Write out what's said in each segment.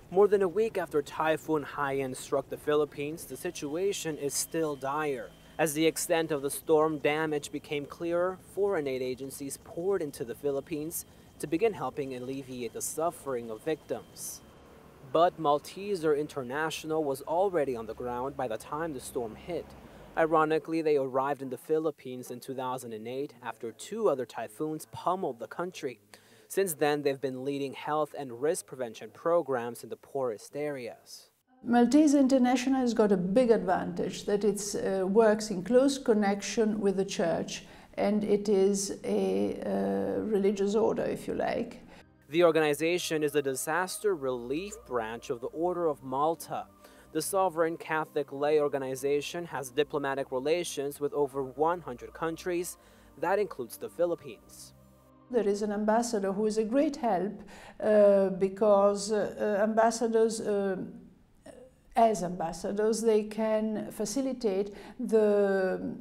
More than a week after Typhoon Haiyan struck the Philippines, the situation is still dire. As the extent of the storm damage became clearer, foreign aid agencies poured into the Philippines to begin helping alleviate the suffering of victims. But Malteser International was already on the ground by the time the storm hit. Ironically, they arrived in the Philippines in 2008 after two other typhoons pummeled the country. Since then, they've been leading health and risk prevention programs in the poorest areas. Malteser International has got a big advantage that it works in close connection with the church, and it is a religious order, if you like. The organization is a disaster relief branch of the Order of Malta. The sovereign Catholic lay organization has diplomatic relations with over 100 countries. That includes the Philippines. There is an ambassador who is a great help because ambassadors, as ambassadors, they can facilitate the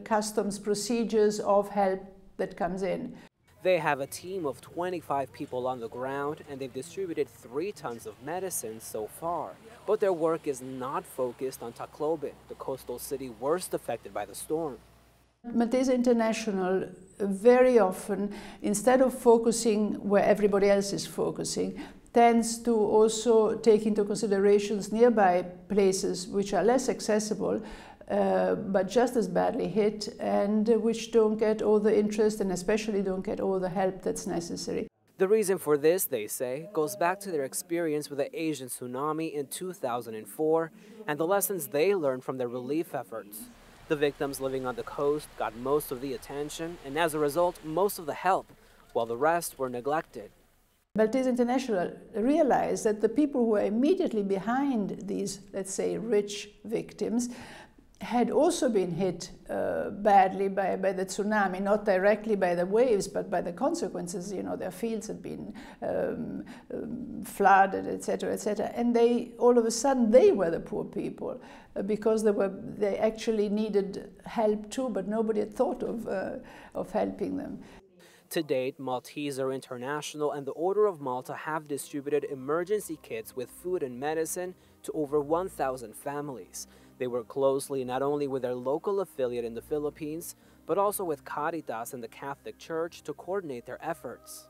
customs procedures of help that comes in. They have a team of 25 people on the ground, and they've distributed 3 tons of medicine so far. But their work is not focused on Tacloban, the coastal city worst affected by the storm. Malteser International very often, instead of focusing where everybody else is focusing, tends to also take into considerations nearby places which are less accessible but just as badly hit, and which don't get all the interest and especially don't get all the help that's necessary. The reason for this, they say, goes back to their experience with the Asian tsunami in 2004 and the lessons they learned from their relief efforts. The victims living on the coast got most of the attention and, as a result, most of the help, while the rest were neglected. Malteser International realized that the people who were immediately behind these, let's say, rich victims had also been hit badly by the tsunami, not directly by the waves, but by the consequences. You know, their fields had been flooded, etc., etc. And they, all of a sudden, they were the poor people because they actually needed help too, but nobody had thought of helping them. To date, Malteser International and the Order of Malta have distributed emergency kits with food and medicine to over 1,000 families. They work closely not only with their local affiliate in the Philippines, but also with Caritas and the Catholic Church to coordinate their efforts.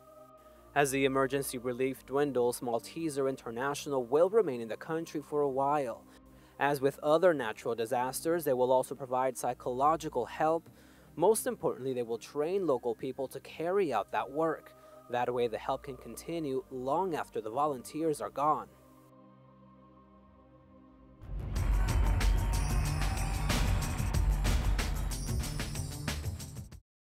As the emergency relief dwindles, Malteser International will remain in the country for a while. As with other natural disasters, they will also provide psychological help. Most importantly, they will train local people to carry out that work. That way, the help can continue long after the volunteers are gone.